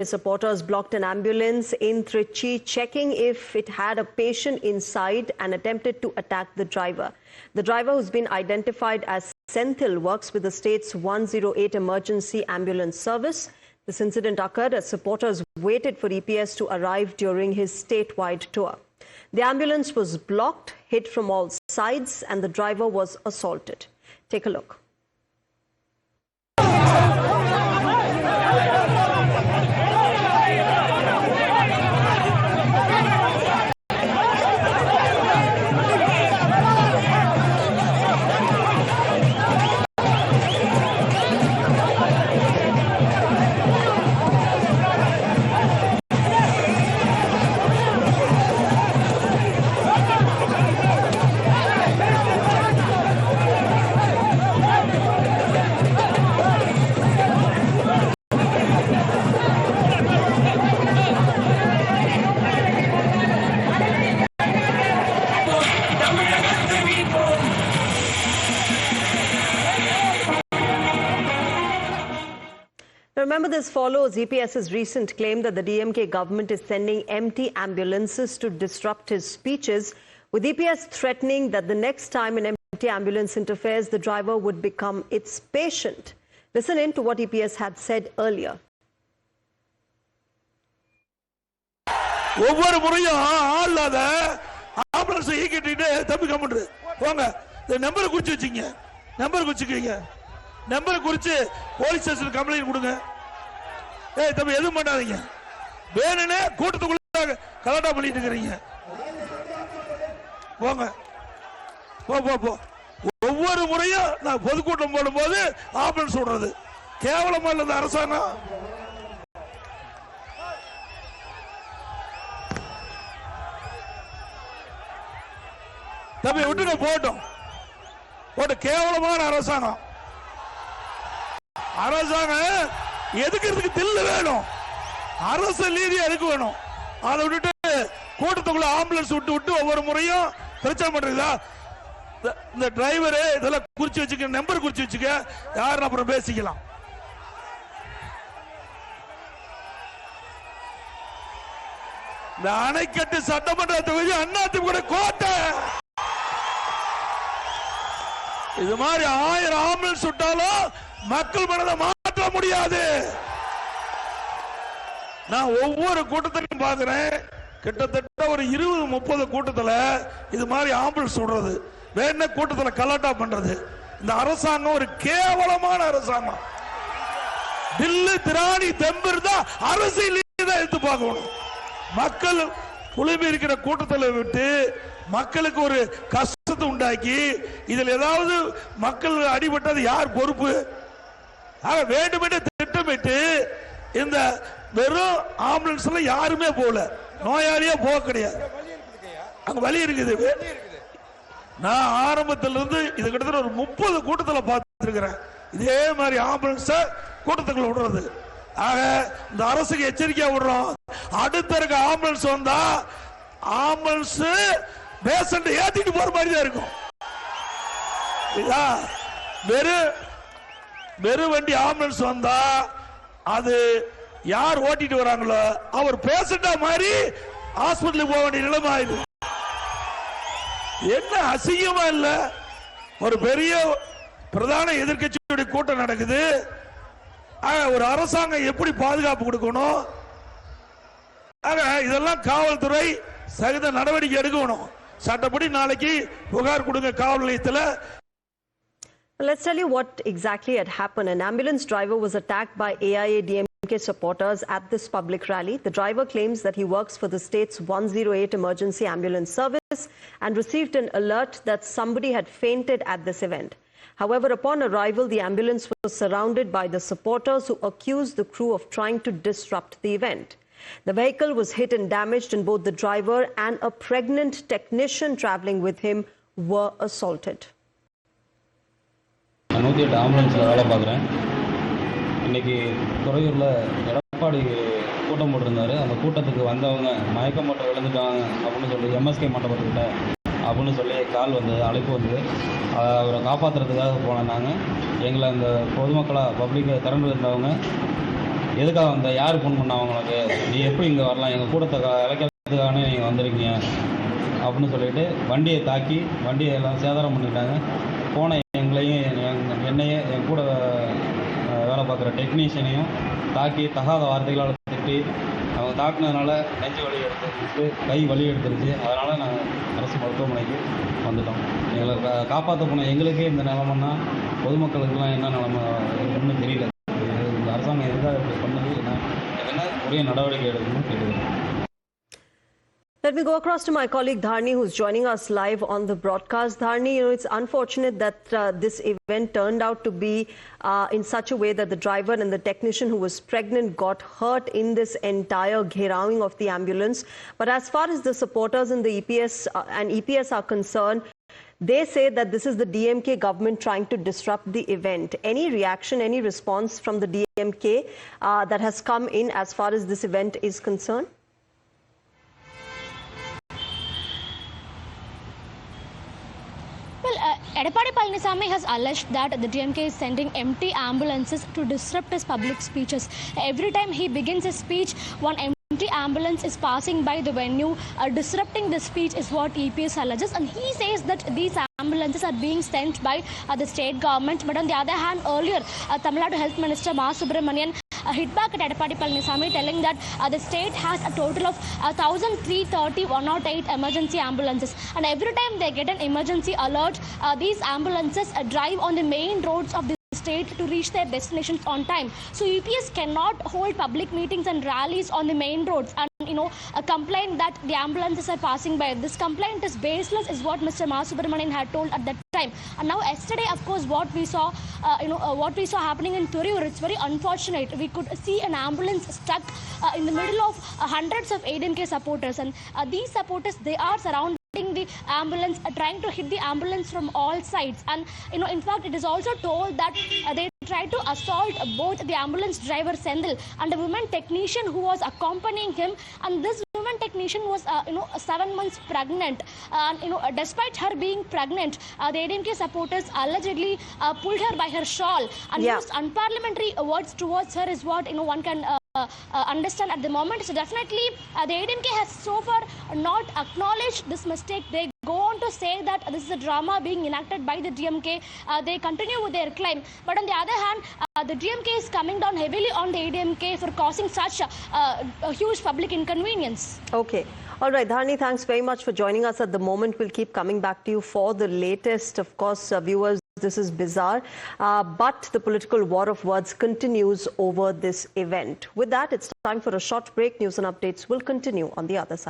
Supporters blocked an ambulance in Trichy, checking if it had a patient inside and attempted to attack the driver. The driver, who's been identified as Senthil, works with the state's 108 emergency ambulance service. This incident occurred as supporters waited for EPS to arrive during his statewide tour. The ambulance was blocked, hit from all sides, and the driver was assaulted. Take a look. Remember, this follows EPS's recent claim that the DMK government is sending empty ambulances to disrupt his speeches, with EPS threatening that the next time an empty ambulance interferes, the driver would become its patient. Listen in to what EPS had said earlier. ஒவ்வொரு முறையும் ஆளாத ambulance ஈக்கிட்டு தப்பி கம்முண்டு போங்க. நம்பரை குறிச்சு வச்சுங்க, நம்பரை குறிச்சுக்கீங்க, நம்பரை குறிச்சு போலீஸ் ஸ்டேஷன் கம்ப்ளைண்ட் கொடுங்க. ஏய் தம்பி, எதுவும் பண்ணாதீங்க. வேணும்னே கூட்டத்துக்குள்ள கலாட்டா பண்ணிட்டு இருக்கிறீங்க. போங்க, போ போ போ. ஒவ்வொரு முறையும் நான் பொதுக்கூட்டம் போடும்போது ஆம்புலன்ஸ் விடுறது கேவலமா இல்ல அரசாங்கம். தம்பி விட்டுங்க, போட்டோம் போட்டு. கேவலமான அரசாங்கம். அரசாங்கம் எதுக்கிறதுக்கு தில்லு வேணும், அரசு நீதியா இருக்கு வேணும். அதை விட்டுட்டு கூட்டத்துக்குள்ள ஆம்புலன்ஸ் விட்டு விட்டு ஒவ்வொரு முறையும் பிரச்சனை பண்றதா? இந்த டிரைவரு இதெல்லாம் குறிச்சு வச்சுக்க, நம்பர் குறிச்சு வச்சுக்க, யாரும் அப்புறம் பேசிக்கலாம். இந்த அணைக்கட்டு சட்டமன்ற தொகுதி அதிமுக கோட்டை. இது மாதிரி 1000 ஆம்புலன்ஸ் விட்டாலும் மக்கள் மனதை மாற்ற முடியாது. நான் ஒவ்வொரு கூட்டத்திலையும் பாக்குறேன், கிட்டத்தட்ட ஒரு 20-30 கூட்டத்தில் இது மாதிரி ஆம்புலன்ஸ் விடுறது, வேணா கூட்டத்தில் கலாட்டா பண்றது. இந்த அரசாங்கம் ஒரு கேவலமான அரசாங்கம். தில்லு திராணி தெம்பு இருந்தா அரசியல் தான் எடுத்து பார்க்கணும். மக்கள் குழுமி இருக்கிற கூட்டத்தில் விட்டு மக்களுக்கு ஒரு கஷ்டத்தை உண்டாக்கி இதில் ஏதாவது மக்கள் அடிபட்டது யார் பொறுப்பு? வேண்டுமென்றே திட்டமிட்டு இந்த வெறும் ஆம்புலன்ஸ்ல யாருமே போகல, நோயாளியே போக கிடையாது. அங்க வழி இருக்குது. நான் ஆரம்பத்திலிருந்து இது கிட்டத்தட்ட ஒரு 30 கூட்டத்தில் பார்த்துருக்கிறேன். இதே மாதிரி ஆம்புலன்ஸ் கூட்டத்துக்குள்ள விடுறது. ஆக இந்த அரசுக்கு எச்சரிக்கையா விடுறோம். அடுத்த இருக்க ஆம்புலன்ஸ் வந்தா ஆம்புலன்ஸ் பேஷண்ட் ஏத்திட்டு போற மாதிரி தான் இருக்கும். வெறும் வண்டி ஆம்புலன்ஸ் வந்தா அது யார் ஓட்டிட்டு வராங்களோ அவர் பேஷண்டா மாதிரி ஹாஸ்பிட்டலுக்கு போக வேண்டிய நிலைமை ஆயிடுது. என்ன அசிங்கமா இல்ல? ஒரு பெரிய பிரதான எதிர்க்கட்சியுடைய கூட்டம் நடக்குது. ஒரு அரசாங்கம் எப்படி பாதுகாப்பு கொடுக்கணும்? இதெல்லாம் காவல்துறை சகித நடவடிக்கை எடுக்கணும். சட்டப்படி நாளைக்கு புகார் கொடுங்க காவல் நிலையத்தில். Let's tell you what exactly had happened. An ambulance driver was attacked by AIA-DMK supporters at this public rally. The driver claims that he works for the state's 108 emergency ambulance service and received an alert that somebody had fainted at this event. However, upon arrival, the ambulance was surrounded by the supporters who accused the crew of trying to disrupt the event. The vehicle was hit and damaged, and both the driver and a pregnant technician traveling with him were assaulted. நான் 108 ஆம்புலன்ஸில் வேலை பார்க்குறேன். இன்றைக்கி துறையூரில் எடப்பாடி கூட்டம் போட்டிருந்தார். அந்த கூட்டத்துக்கு வந்தவங்க மயக்கம் போட்டு விழுந்துட்டாங்க அப்படின்னு சொல்லி எம்எஸ்கே மண்டபத்துக்கிட்ட அப்படின்னு சொல்லி கால் வந்து அழைப்பு வந்து அவரை காப்பாற்றுறதுக்காக போனோம். நாங்கள் எங்களை அந்த பொதுமக்களாக பப்ளிக்கை திறந்து இருந்தவங்க எதுக்காக வந்த, யார் ஃபோன் பண்ணா அவங்களுக்கு, நீ எப்படி இங்கே வரலாம், எங்கள் கூட்டத்தை இழைக்கிறதுக்கான நீங்கள் வந்திருக்கீங்க அப்படின்னு சொல்லிட்டு வண்டியை தாக்கி வண்டியை எல்லாம் சேதாரம் பண்ணிட்டாங்க. போன எங்களையும் என்னையே என் கூட வேலை பார்க்குற டெக்னீஷியனையும் தாக்கி தகாத வார்த்தைகளால் திட்டி, அவங்க தாக்குனதுனால நெஞ்சு வலி எடுத்துருச்சு, கை வலி எடுத்துருச்சு. அதனால் நாங்கள் அரசு மருத்துவமனைக்கு வந்துட்டோம். எங்களை காப்பாற்ற போன எங்களுக்கே இந்த நிலமைன்னா பொதுமக்களுக்கெல்லாம் என்ன நிலமை ஒன்றும் தெரியல. இந்த அரசாங்கம் எதுக்காக இப்படி பண்ணது, என்ன உரிய நடவடிக்கை எடுக்கணும்னு கேட்டுக்கிறேன். Let me go across to my colleague Dharni, who's joining us live on the broadcast. Dharni, it's unfortunate that this event turned out to be in such a way that the driver and the technician who was pregnant got hurt in this entire gherawing of the ambulance. But as far as the supporters in the EPS are concerned, they say that this is the DMK government trying to disrupt the event. Any reaction, any response from the DMK that has come in as far as this event is concerned? Edappadi Palanisamy has alleged that the DMK is sending empty ambulances to disrupt his public speeches. Every time he begins his speech, one empty ambulance is passing by the venue, disrupting the speech is what EPS alleges. And he says that these ambulances are being sent by the state government. But on the other hand, earlier, Tamil Nadu Health Minister Ma Subramanian hit back at Edappadi Palanisamy, telling that the state has a total of 1,330 108 emergency ambulances, and every time they get an emergency alert, these ambulances drive on the main roads of the state to reach their destinations on time. So EPS cannot hold public meetings and rallies on the main roads and complain that the ambulances are passing by. This complaint is baseless, is what Mr. Ma Subramanian had told at that time. And now yesterday, of course, what we saw happening in Thuriyur, it's very unfortunate. We could see an ambulance stuck in the middle of hundreds of ADMK supporters, and these supporters, they are surrounding the ambulance, trying to hit the ambulance from all sides. And in fact, it is also told that they tried to assault both the ambulance driver Sendil and the woman technician who was accompanying him. And this woman technician was 7 months pregnant, and despite her being pregnant, the ADMK supporters allegedly pulled her by her shawl and used unparliamentary words towards her, is what one can understand at the moment. So definitely the ADMK has so far not acknowledged this mistake. They go on to say that this is a drama being enacted by the DMK. They continue with their claim. But on the other hand, the DMK is coming down heavily on the ADMK for causing such a huge public inconvenience. Okay. All right, Dharni, thanks very much for joining us at the moment. We'll keep coming back to you for the latest. Of course, viewers, this is bizarre, but the political war of words continues over this event. With that, it's time for a short break. News and updates will continue on the other side.